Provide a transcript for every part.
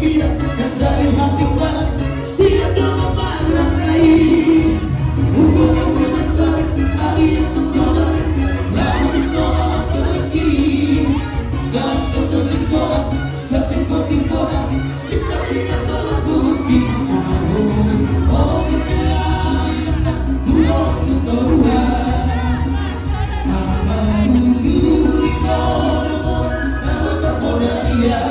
tidak yang jadi hati kanan siap dengan mengerai hubungan besar hari yang menolak langsung tolak pergi dan untuk sekolah setiap sikap dia telah bukti oh tidak buang turuan akan dulu namun terpodar dia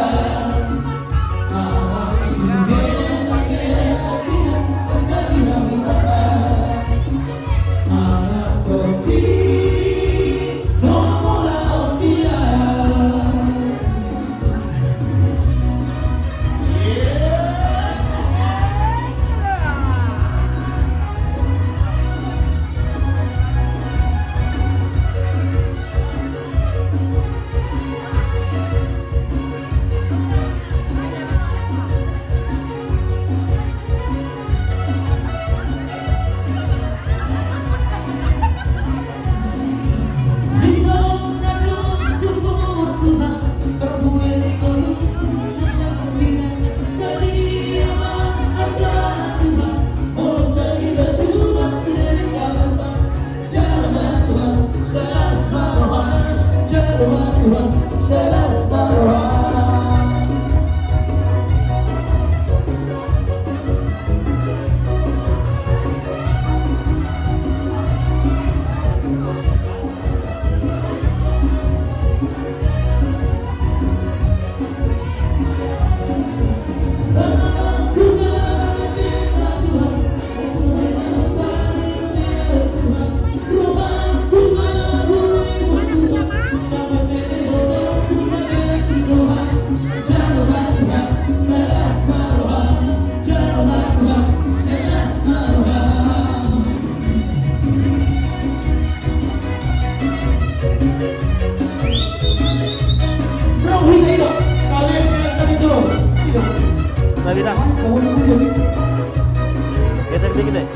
Geser dikit deh.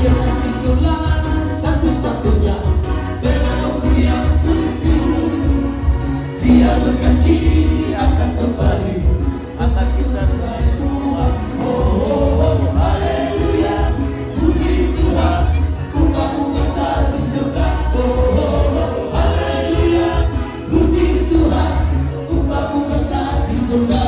Yesus itulah satu-satunya pengaku yang sungguh. Dia berjanji akan kembali, akan kita semua. Oh, haleluya, puji Tuhan, umatmu besar di surga. Oh, haleluya, puji Tuhan, umatmu besar di surga.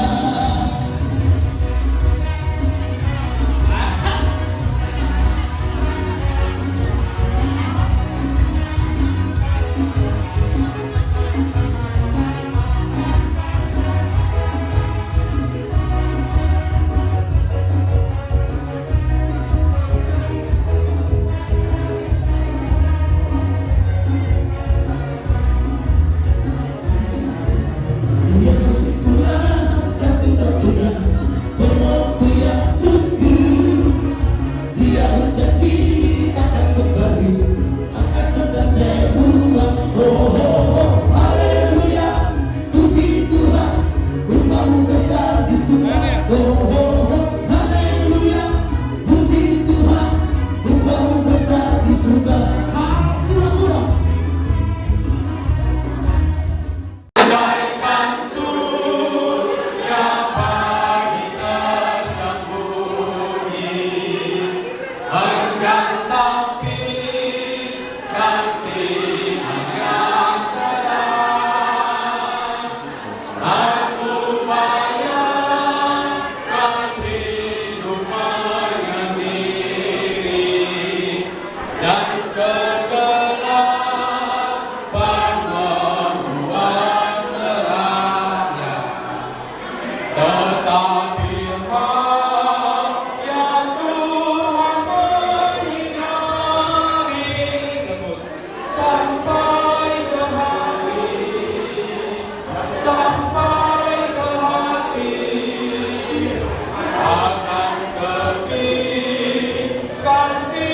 Kanti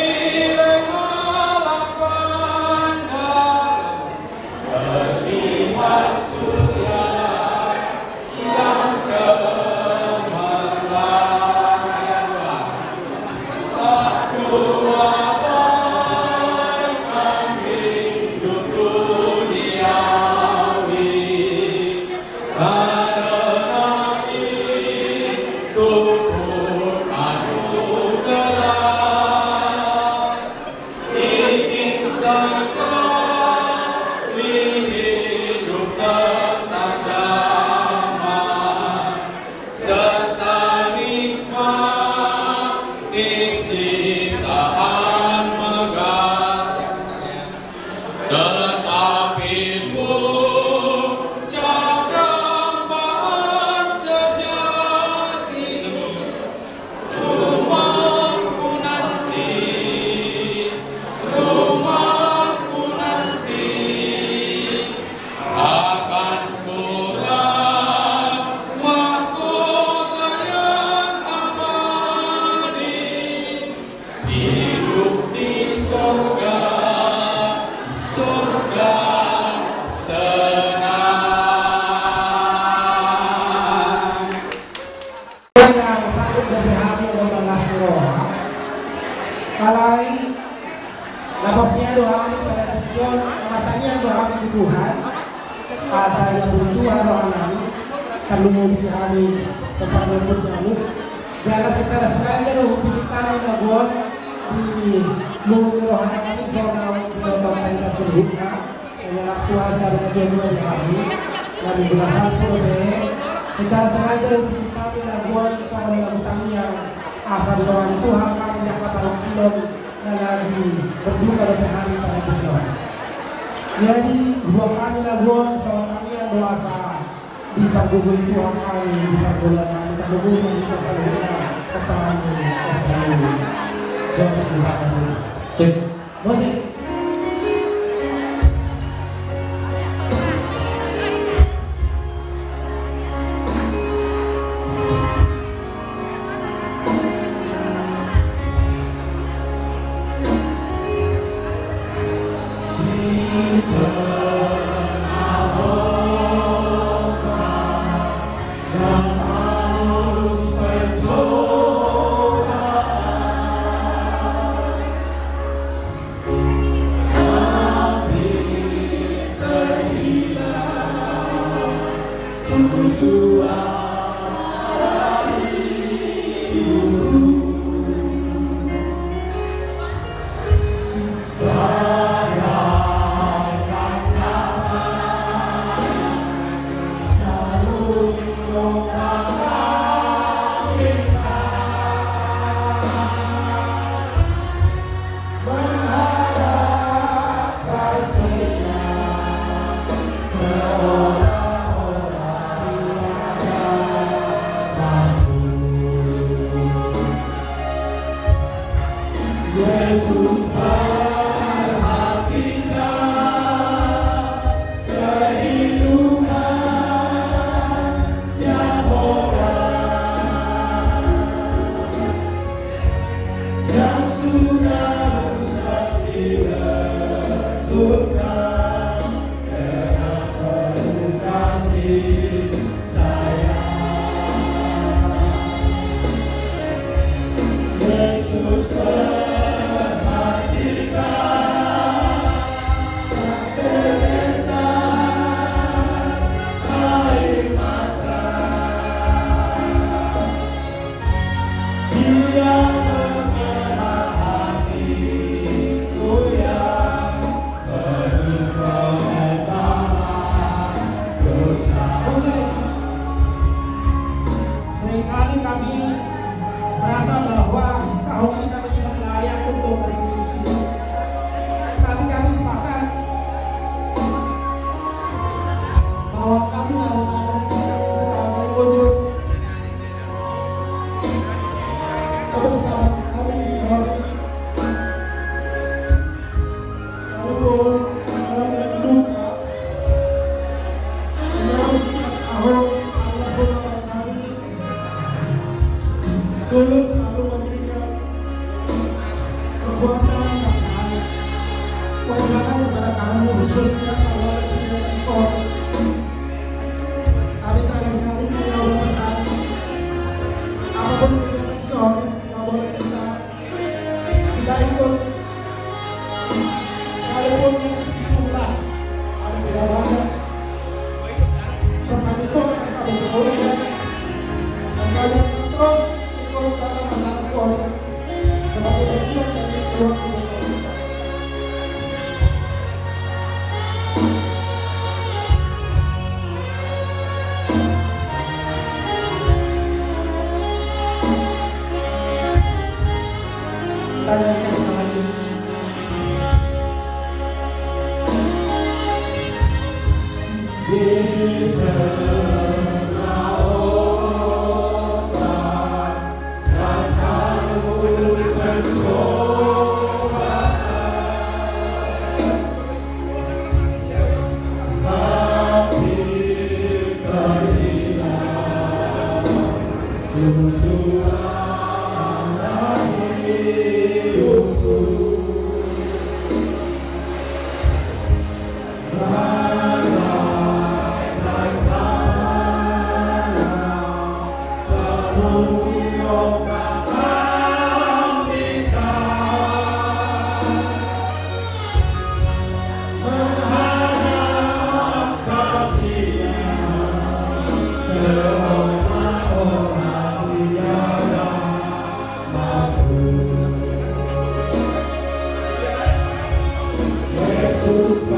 rela lapar Yesus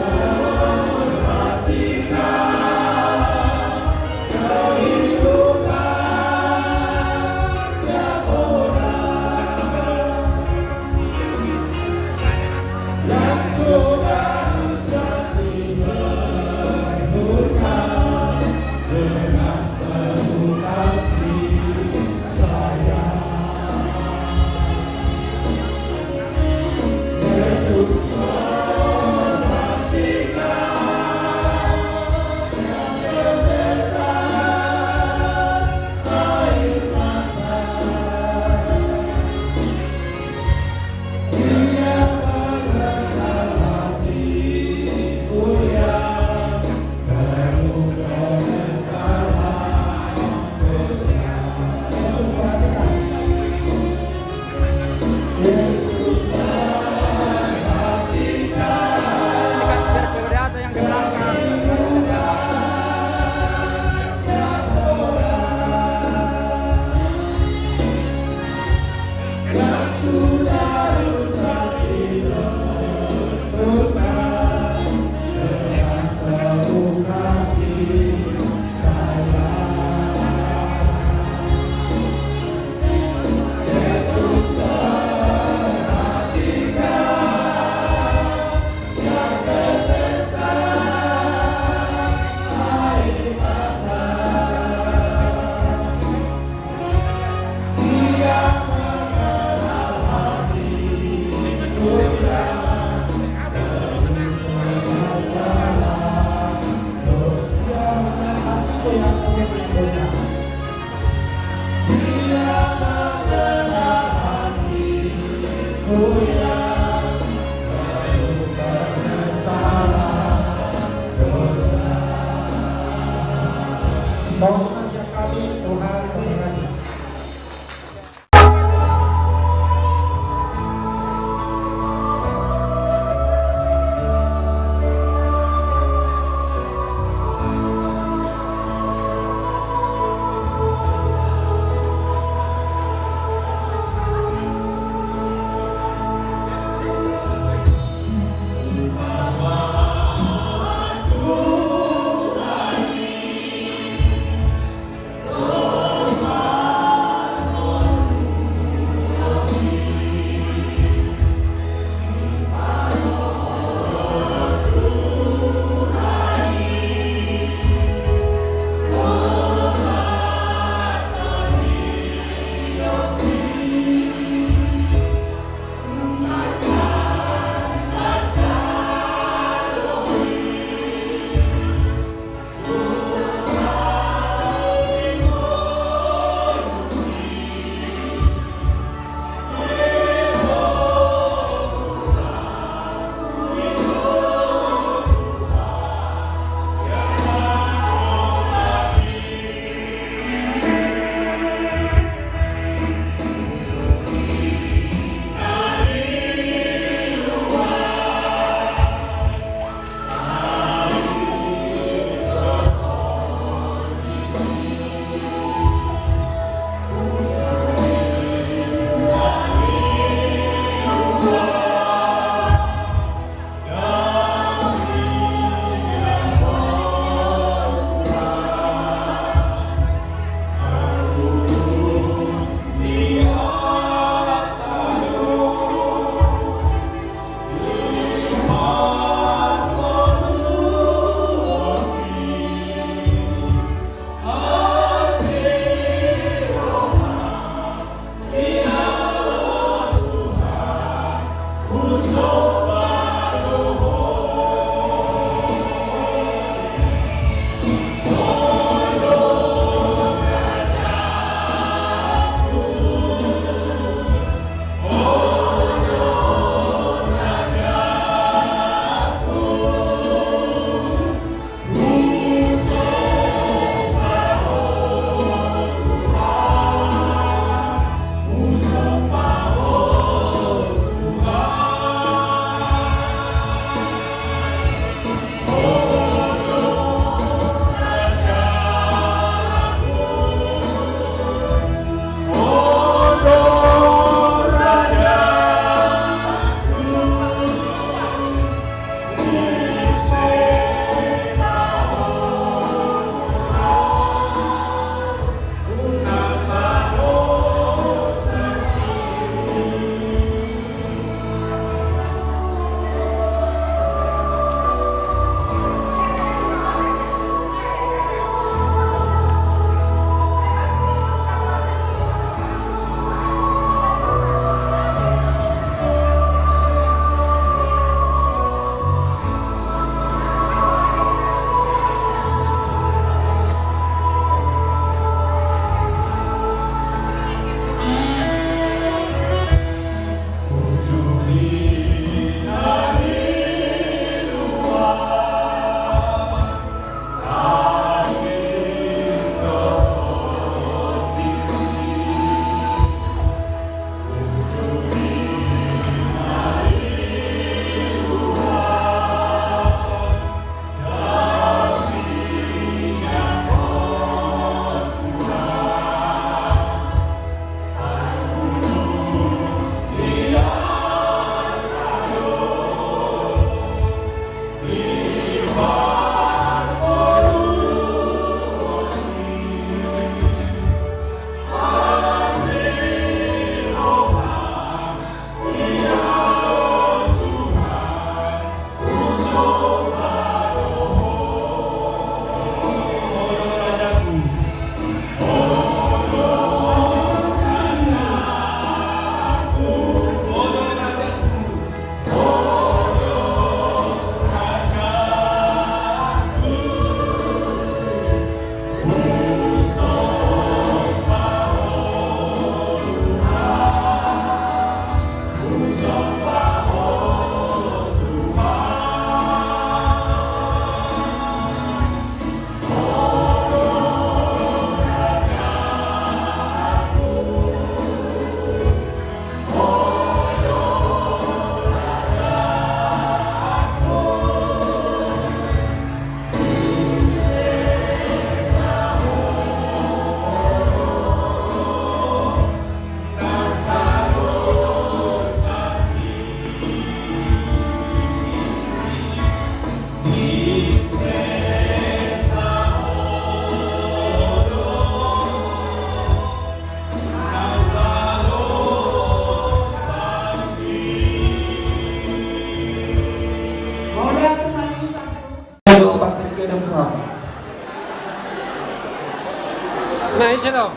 Iseno.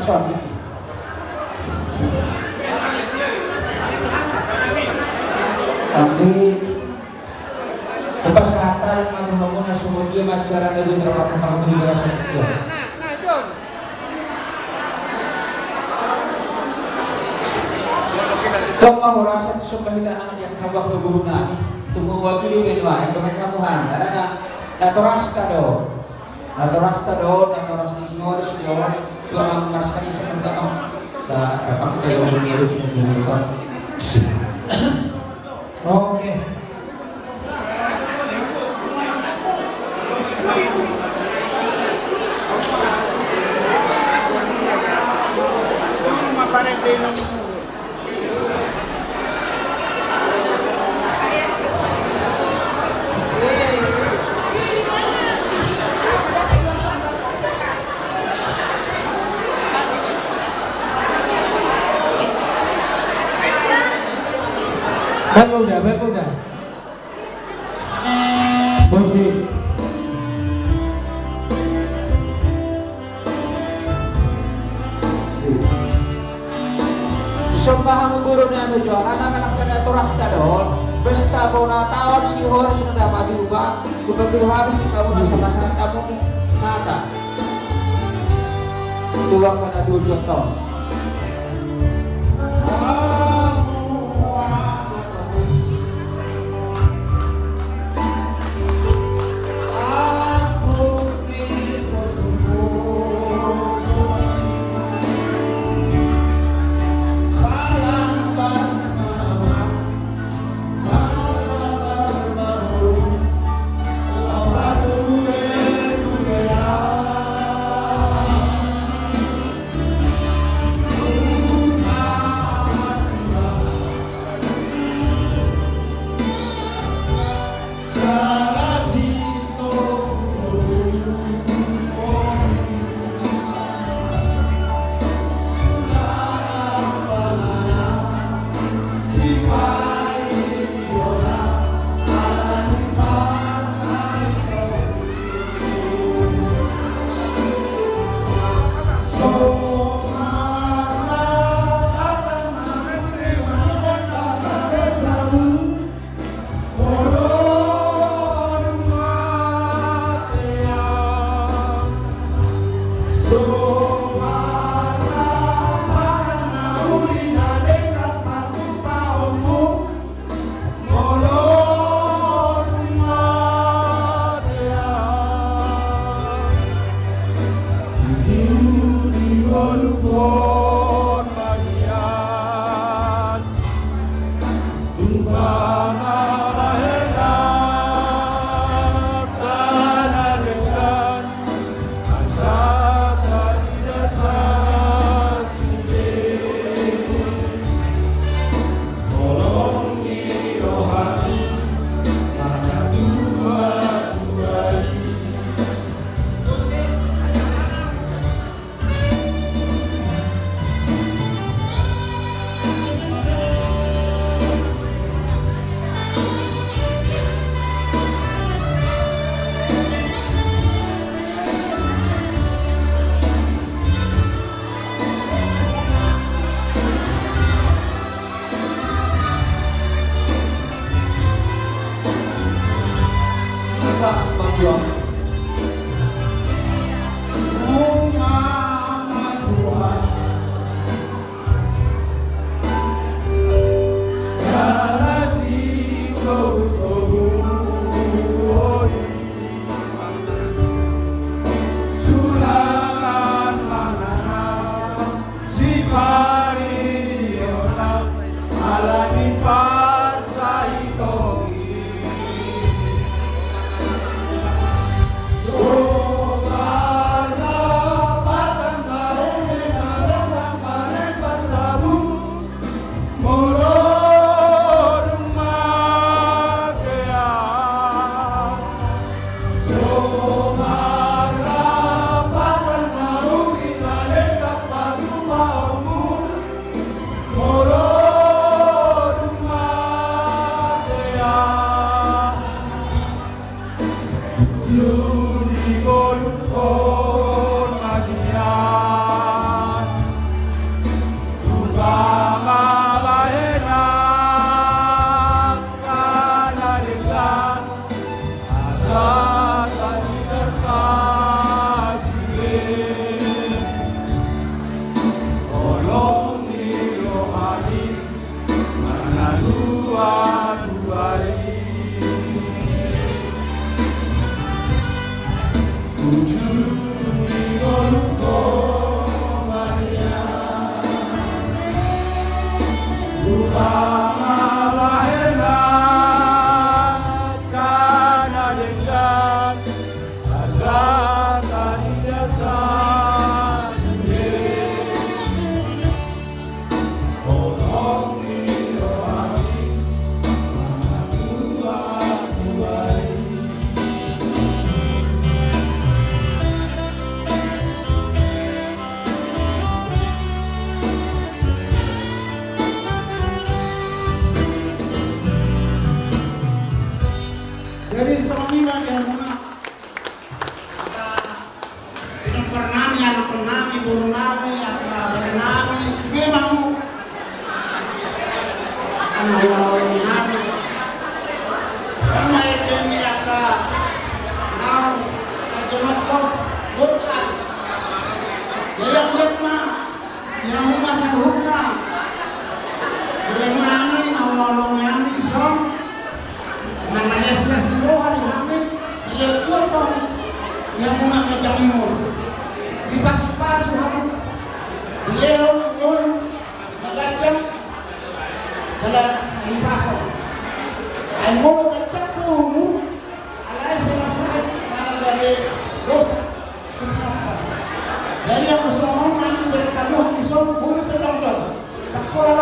Son. Kami lepas kata yang mati bangun semua dia macara dari terpakai panggung di rasa itu. Toma rasa sembah kita anak yang kabah berguna ni tunggu waktu di luar yang dengan kamuhan ada na torasta do di semua Tuhan mengasihkan seperti sa apa kita yang ini Oke. Baik udah. Musik. Sembah guru na jo, anak-anak kana torasta do. Pesta bona tawag si Hor sudah dapat diubah. Begitu habis kamu sama-sama kamu mata. Tulang kana 2 tahun.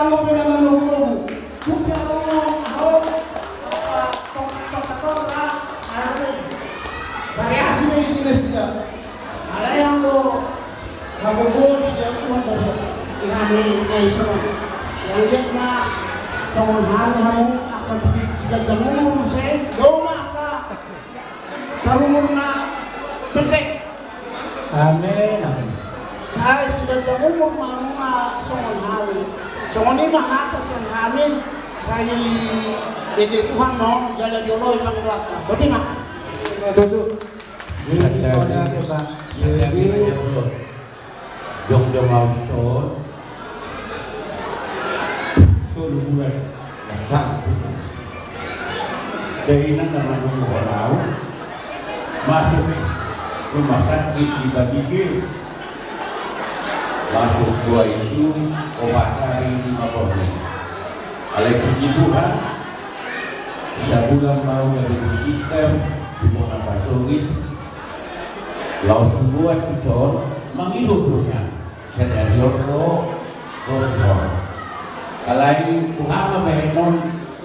mo pinamanuho. Kung ako ako tokatora variasi na iglesia. Alayang ko habugo tidak tuhan dapat ihami ay sama. Yang na sa unhan hamu akan sila jamu se doma ka parumur na pendek. Amin. Amin. Saya sudah jamu marunga songon hawi. Songon ini mahata sang hamin saya di Tuhan no jalan dioloi pang rata. Betul mak? Tuh. Jadi ada Pak. Jadi Jong audition tuh bulan sang dari nama orang masuk rumah sakit dibagi masuk dua isu obat hari 5 menit. Oleh puji Tuhan sebulan mau dari sistem di mana pasungit langsung buatison mengirupnya sedario korson kalai Muhammad menon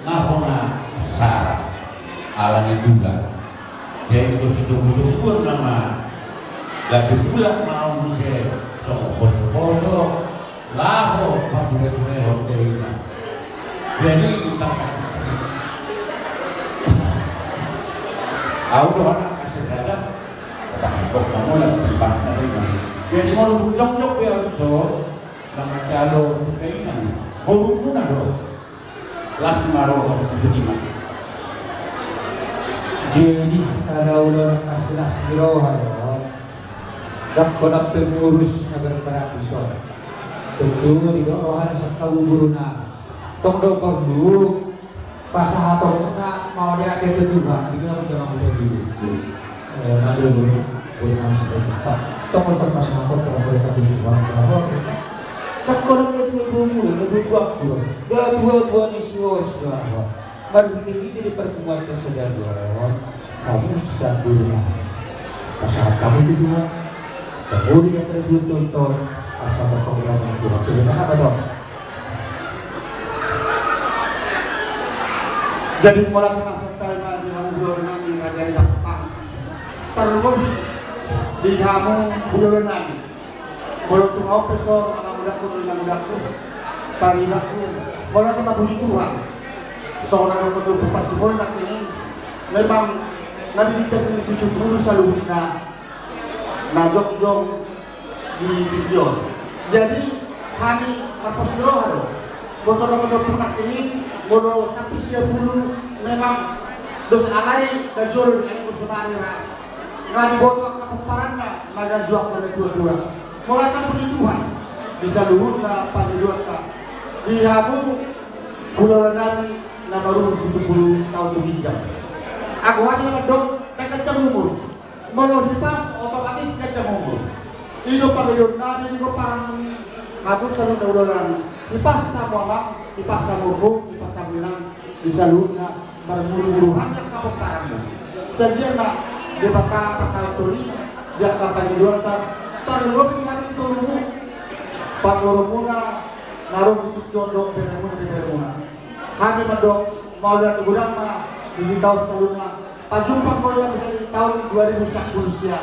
ngahona sara alani bulan dan itu situ-situ nama lagi bulan mau bisa sama poso-poso laho pabure-pure hotelnya jadi sampai aku doa kasih ada tak kok kamu lagi dibahas dari mana jadi mau jok-jok ya so nama calo keinginan baru pun ada langsung maruh itu gimana jadi kalau udah asli rohan dak kodak pengurus nagar parapiso tentu di rohan sa kabuburuna tong do perlu pasahatong na mau dia ate tutuhan bigyan mo jangan mo dulu nado dulu boleh nang kita tong pasahatong terboleh kabuburan bahwa dak kodak itu mulai itu waktu dua ni sior sudah baru ini di pertemuan kesadaran kamu sedang di rumah pasahat kamu itu dua kemudian yang tertuntut asal berkomunikasi dengan Tuhan. Tidak apa dong? Jadi mulai kena setai di hambulan nanti raja Jepang terlebih di kamu bulan nanti. Kalau tuh mau pesor anak mudaku, paribaku, mulai kena puji Tuhan. Seorang dokter pasti boleh nanti ini memang nanti dicari 70 selalu nah jok di video. Jadi kami nafas doa bocor pernah ini bodoh sampai 10 memang dos alai dan jor ini musuhari nggak dibawa ke peparannya magan jual oleh dua mulai puji Tuhan bisa luhur na pagi 2 di hamu bulan nanti na baru 70 tahun hijab aku hanya dong mereka cemumur mau dipas otomatis kecemumur hidup pada hidup nabi hidup parang aku selalu daulan dipas sama bang dipas sama hukum dipas sama bilang bisa luna bermuru-muruhan yang kamu parangmu sejak di baka pasal tulis dia kapan di 2 terlalu di hari turunmu pak murumuna naruh di jodoh beramuna di beramuna kami mendok mau lihat gudang mana di tahun sebelumnya Pajumpa ko lang sa tahun 2010 siya.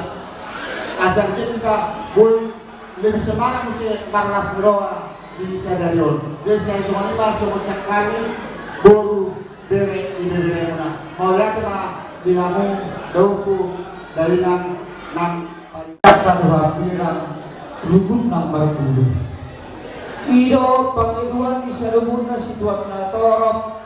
Asal kita boy lebih semangat mo si Marlas Roa di Sadarion. Jadi saya cuma masuk sa kami baru bere ibere muna. Mau lihat na di kamu dauku dari nang kata bilang rukun nomor 10. Ido pangiduan di salubun na situat na torop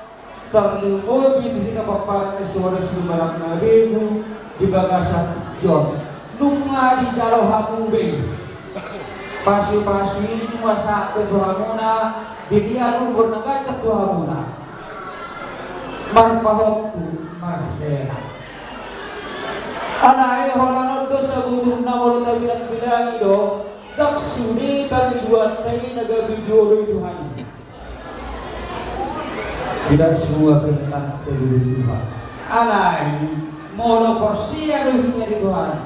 terlalu di paparan suara sumarak nabimu di bagasan yon nunga di jalo hamube pasu-pasu ini masa petuhamuna di dia lumpur nagacat tuhamuna marpahok marhena anai holanod do sa butur na wala bilang ido daksuni pangiduan tayo nagabidyo Tuhan. Tidak semua permintaan dari Tuhan. Alai monoporsia rohinya di Tuhan.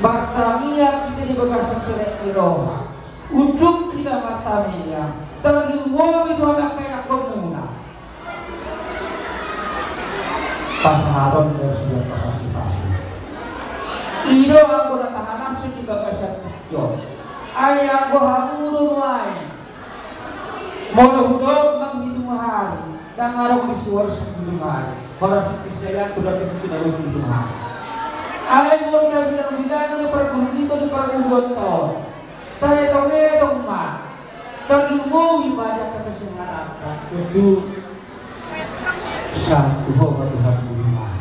Bartamia kita di bagasan cerek di roha. Uduk tidak martamia. terluwag ito anak kay nakumuna. Pasaharon dari sudah pakasi-pasi. Ino ako natahanasun di bagasat tikyo. Ay ako hamurun wain. Mohudog manghitung hari. Dan araw di suara sa hitung hari. Para sa Kristayan tulad ng pinalong hitung hari. Alay mo rin bilang-bilang ng paragundito ng paragundot taon. Tayo itong ma. Terlumo ibadah kata seharapkan. Itu satu bahwa Tuhan beriman.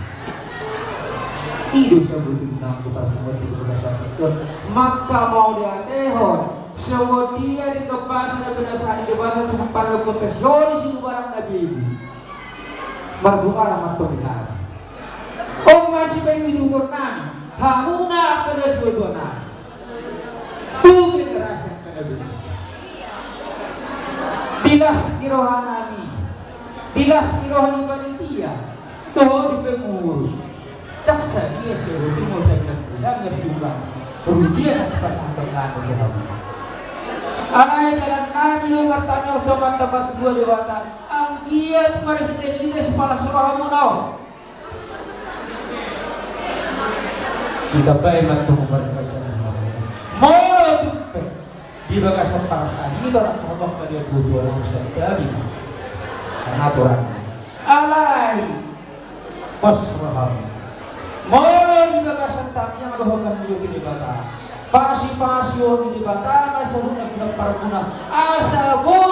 Itu sebetulnya aku pertemuan di berdasar Tuhan. Maka mau dia tehon. Semua dia di kepas dan berdasar di bawah Tuhan para kontesionis itu barang Nabi ibu. Berbuka ramah Tuhan. Oh masih bayi itu turnan. Hamuna pada dua-duanya. Tuh generasi yang kena begitu. Dilas kirohanani. Dilas kirohani panitia. Doa di pengurus. Tak saja sebetulnya mau saya bilang berjumlah. Perujian sepasang tengah berjalan. Anak jalan nabi nomor tanya teman-teman dua dewata. Angkiat mari kita sepala surahamu nau. Kita baik bantu memberikan jalan. Mau tuh di bagasan parasa itu orang ngomong ke dia butuh orang sedari karena aturan alai pasraham mau di bagasan tamnya melakukan hidup di bata pasi-pasio di bata masalahnya bilang parguna asa boy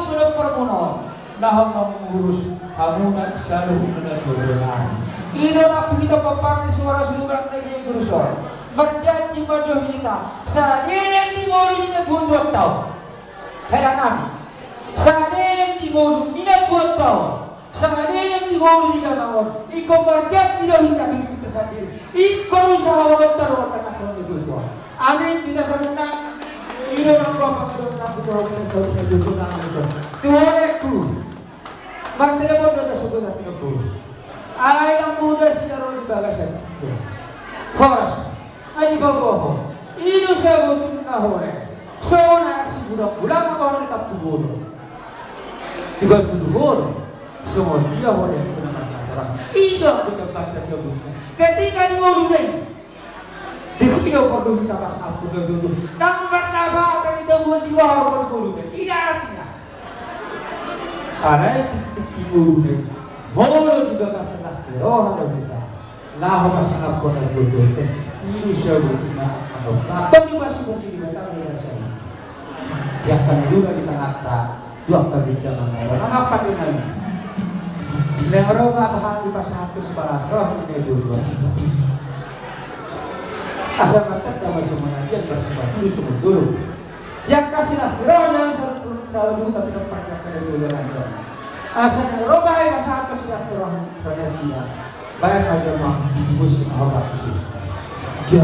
bilang parguna nah mengurus hamuna selalu menadurkan itu waktu kita paparni suara surat dari gurusor berjanji majuh kita saat yang dimulai ini buat tahu kaya nabi saat yang dimulai ini buat tahu saat yang dimulai ini bangun ikut berjanji dah kita diri kita sendiri ikut usaha taruh karena selalu berdoa amin tidak senang ini orang bapak berdoa berdoa karena selalu berdoa Tuhanku mereka bodoh dah suka tak tidur alai yang muda sejarah di bagasan horas Adi bagoho, ino sa buto na hore. So na si budak-budak ang orang kita pubulo. Diba tuduhon? So dia hore ko naman nataras. Ino ang butang-banta sa buto. Ketika ni mo lunay, disipigaw ko doon kita pas ako doon. Nang marnabata ni Dabuan diwar ko doon lunay. Tidak. Aray, titik mo lunay. Molo juga kasanas kiro handa kita. Naho masangap ko na doon. Ini sebetulnya atau di masing-masing di batang tidak saya. Jangan dulu kita ngata, dua kali jangan orang apa dia lagi. Lengoro bahan di pasar itu sebalas roh ini dulu. Asal mata kamu semua dia bersifat dulu. Yang kasih nasroh yang selalu tapi tempatnya pada dulu lagi. Asal roh baik pasar itu nasroh pada siang. Baik aja mah musim awal sih. Ya.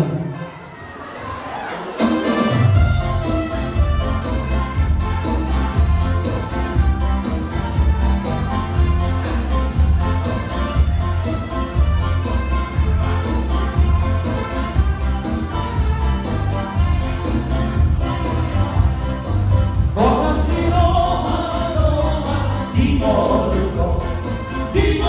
Di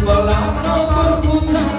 Bola nomor putra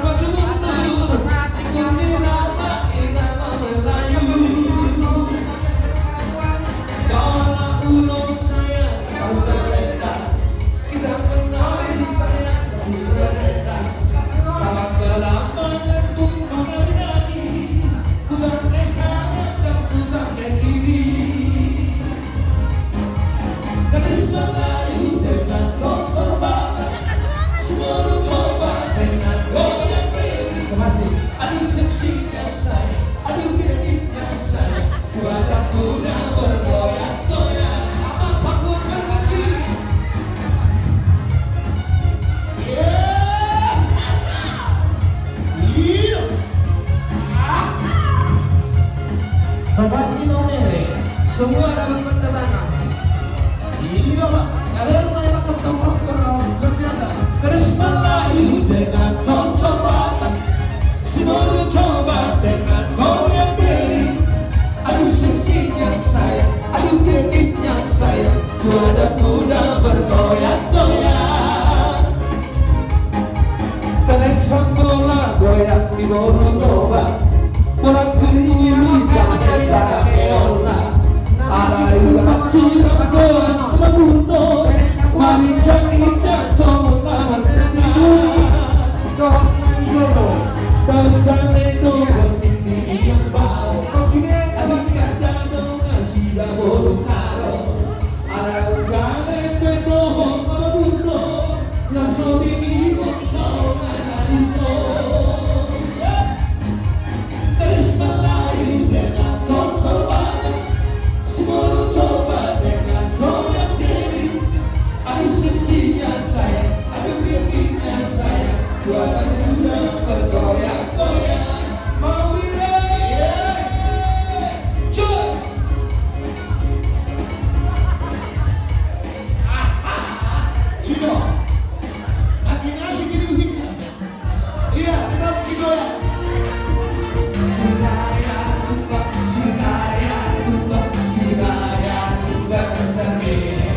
Terus melayu dengan coba-coba, semua coba dengan goyang diri. Aduh seksinya saya, aduh kekitnya saya, tua dan muda bergoyang-goyang. Tenek sang bola goyang di borong toba, bola dulu jangan tak keola. Alayu acira goyang kemundo, marinjang ija sona senang. Kali dong ini yang bau, adik ada dong nasi dapur karo. Arang kali bedong kemundo, naso di mau nadi so. Terus melayu dengan coba, semua coba dengan goyang diri. Aduh seksinya saya, aduh bikinnya saya, buatan muda bergoyang-goyang. Mau wira, cuy. Itu, makin asik ini musiknya. Iya, tetap digoyang. Sinaya tumbang, sinaya tumbang, sinaya tumbang sendiri.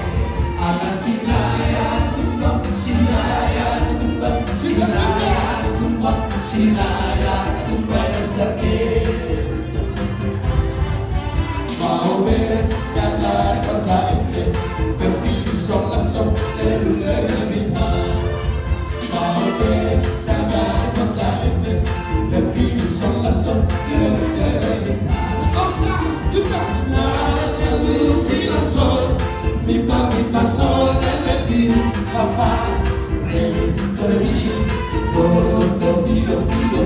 Ala sinaya tumbang, sinaya tumbang, sinaya tumbang, sinaya tumbang sendiri. Mau berjalan kota ini, berpisah langsung dari lima. Mau berjalan kota ini, berpisah langsung dari lima. Kita lalu sila sol, mipa sol leleti, papa re re do do do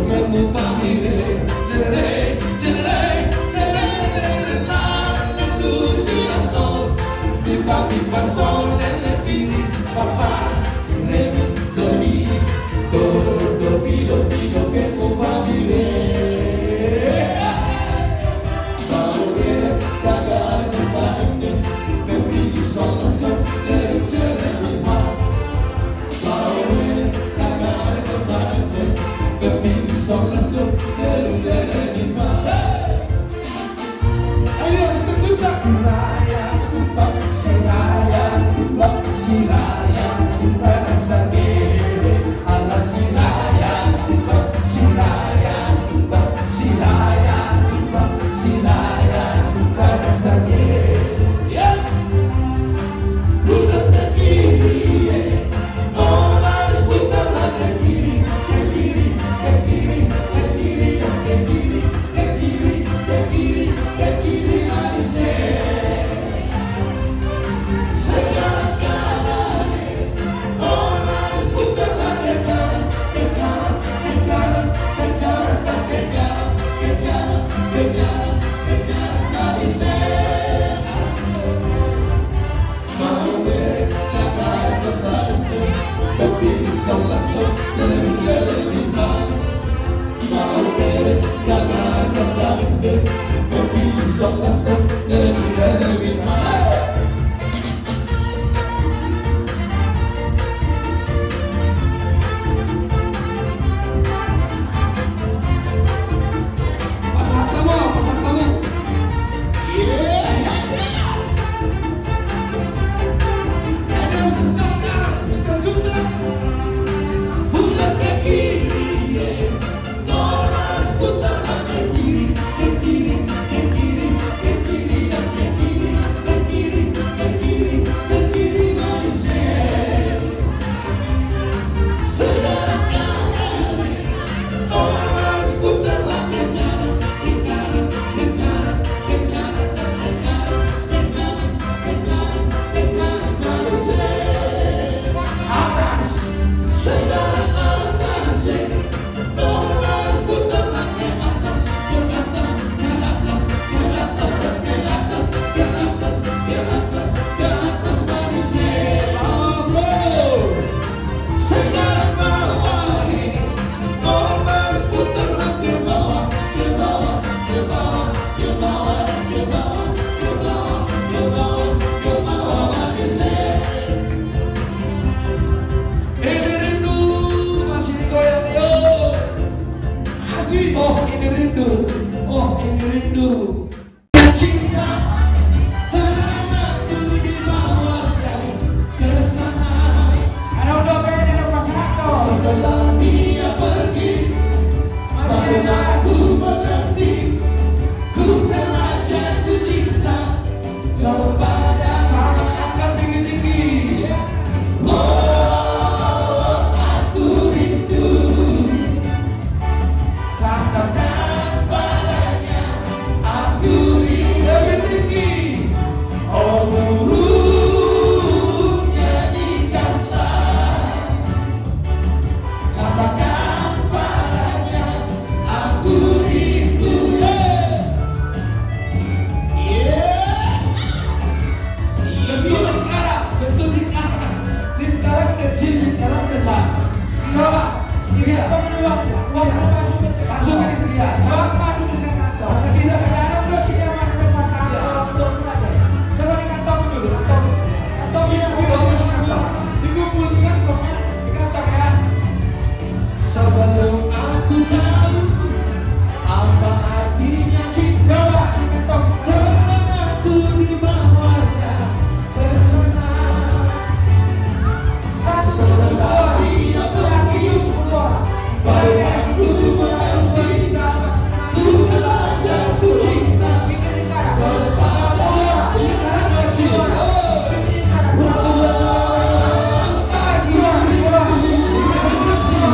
kamu pamire re re lalu sila sol, mipa sol leleti, papa re do do kamu pamire. Sinaya tumbang, sinaya tumbang, sinaya tumbang sendiri. Ala sinaya tumbang, sinaya tumbang, sinaya tumbang, sinaya tumbang sendiri. Putar ke kiri, orang harus putar ke kiri, ke kiri, ke kiri, ke kiri, ke kiri, ke kiri, ke kiri, ke kiri, manis. Sekarang kanan, orang harus putar ke kanan, ke kanan, ke kanan, ke kanan, ke kanan, ke kanan, ke kanan, ke kanan, manis. Mau berjalan kota ini, tapi bisa langsung dari lima. Mau berjalan kota ini, tapi bisa langsung dari lima. Pasang tamu. Ada Mr. Saskar, Mr. Junda. Putar ke kiri, Noras putar ke kiri, ke kiri, ke kiri, ke kiri, ke kiri, ke kiri, ke kiri, ke kiri, manis. Sekarang kanan, Noras putar ke kanan, ke kanan, ke kanan, ke kanan, ke kanan, ke kanan, ke kanan, ke kanan, manis. Atas, sekarang atas, Noras putar ke atas, ke atas, ke atas, ke atas, ke atas, ke atas, ke atas, ke atas, manis. Bro, sekarang bawah. rindu, oh ini rindu. Cinta aku dibawanya ke sana. Ada udah beda ada pasangan. Setelah dia pergi, baru aku mengerti, ku telah jatuh cinta kepada angkat tinggi-tinggi. Oh, aku rindu, katakan padanya, aku rindu. Lebih tinggi, oh burung nyanyikanlah, katakan padanya, aku rindu. Lebih lingkaran, betul lingkaran, lingkaran kecil, lingkaran besar. Coba, ini ya, langsung ke dia. Coba masuk ke kantong. Karena tidak Ada udah siapa ada pasangan untuk belajar. Coba di kantong dulu. Kantong bisa dikumpulkan kok. di kantong ya. Sebelum aku tahu apa artinya cinta, Coba di kantong. telah aku dibawanya ke sana. Setelah dia pergi, baru aku mengerti, ku telah jatuh cinta kepada lingkaran kecil. Kasih rindu, lingkaran kecil.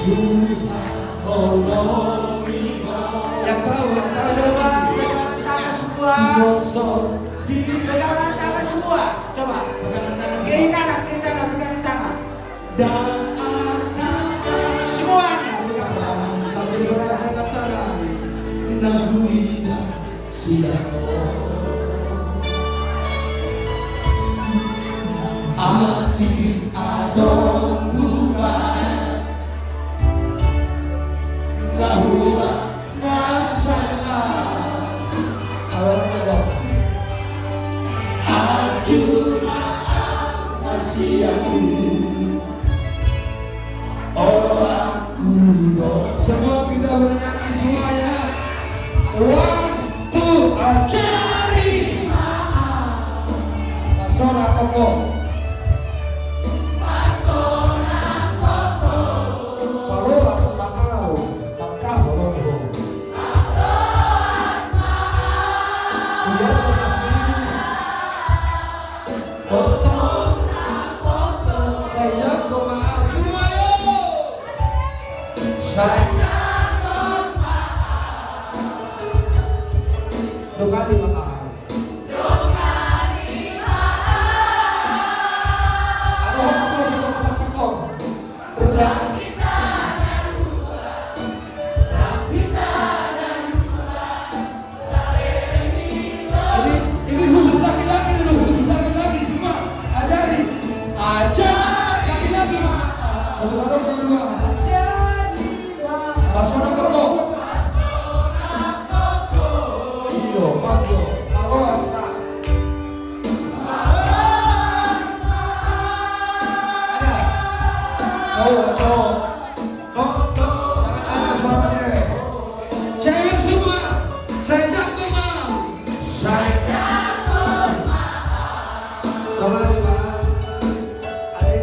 Yang tahu coba pegangan tangan semua. Pegangan tangan semua. Coba pegangan tangan semua. Kiri kanan pegangan tangan. Dan semuanya sambil pegangan tangan. Nahuida siako. Ati adon bulan Nahua masalah Salam coba Aju maaf masih aku Oh aku semua kita bernyanyi semuanya Waktu ajari maaf Pasora koko Dokati maaf. Ada apa sih kok sampai kok? Ini khusus laki-laki dulu, khusus laki-laki semua. Ajari laki-laki. Satu orang berdua. Pasona koko. Paso, awas tak. Cowok. Jangan ada suara cewek. Cewek semua, saya jago mam. Saya jago mam. Tolong di mana? Adik.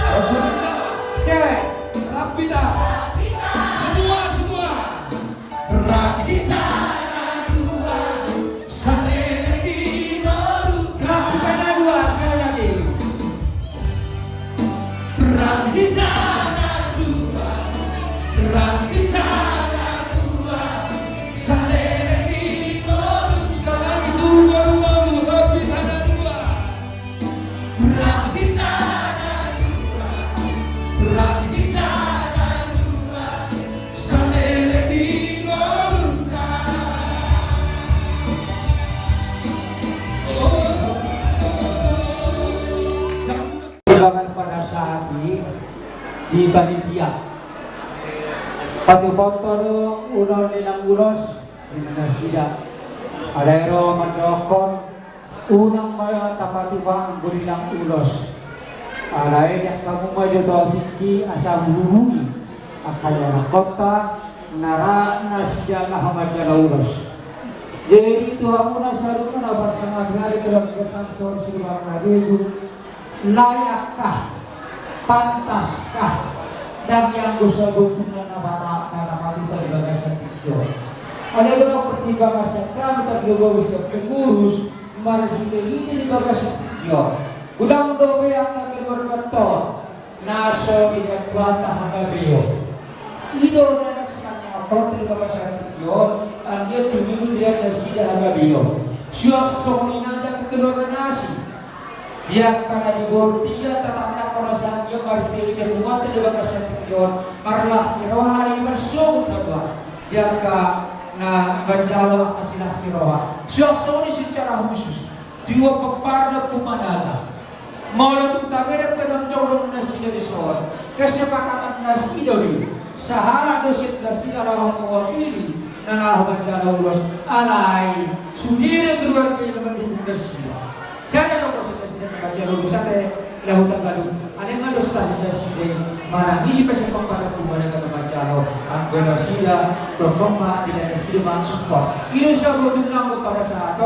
Harus semua. Cewek, rapi tak? Rakita dua, saling di baru. Rakita dua sekali lagi. Rakita dua, saling di baru. Sekali lagi tuh baru. Rakita dua, rakita dua, saling di pada saat ini di panitia patu foto unon nilang ulos di nasida ada ero mandokon unang maya tapati bang gulilang ulos alay yang kamu maju to tinggi asam hubungi akal kota nara nasida ngahamad ulos. Jadi itu aku nasarun na bersama hari dalam kesan sore silbang nabiku layakkah, pantaskah dan yang gusto butunan na bata na mati pada bagasan tiga. Ada beberapa pertimbangan kami terduga bisa pengurus marhite ini di bagasan tiga. Udang dobe yang kedua betul naso tidak tuan tahagabeyo. Ido dan sekanya kalau di bagasan tiga. Dia tujuh dia nasida hagabiyo. Syuak sohina aja kedua nasi. Dia karena dibortia tetapnya konosan dia marhite dia buat di bagasan tiga. Marlas roha ini bersog kedua. Dia na banjalo kasinas roha. Syuak sohini secara khusus dua peparda pemanaga. Mau untuk tabere pedang jodong nasida di soal. Kesepakatan nasida di sahara dosit nasida orang mewakili. Tanah bencana ulos alai sudire keluarga yang mendukung nasida. Saya ada proses nasida bencana ulos saya lahutan gaduh. Ada yang ada setelah nasida mana isi pesepok pada kumada kata bencana anggo nasida tertomba tidak nasida maksudnya. Ini saya berjumlah pada saat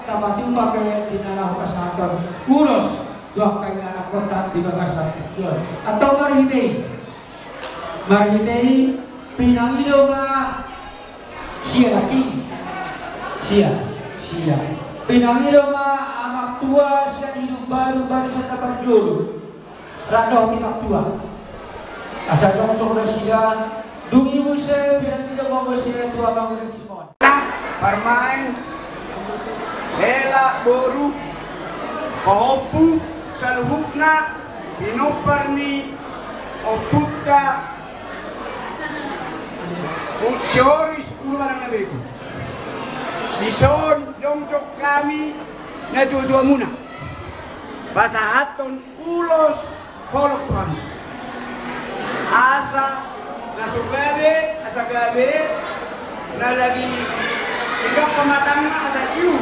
tamati pakai di tanah pasaton ulos dua kali anak kota di bagasan kecil atau marhitei pinangido ba sia laki sia pinangido ma anak tua siang hidup baru serta dulu. Rado tidak tua. Asa cocok resida. Dungi muse pinang-pinang mau muse tua bangun Simon. Parmain Hela boru Kohopu Saluhukna Pinoparmi Oputta Utsioris Ulumarang Nabiku Bison Jongcok kami na dua muna Basahaton ulos Holok Tuhan Asa Asa gabe na lagi tiga pematangnya asa kiu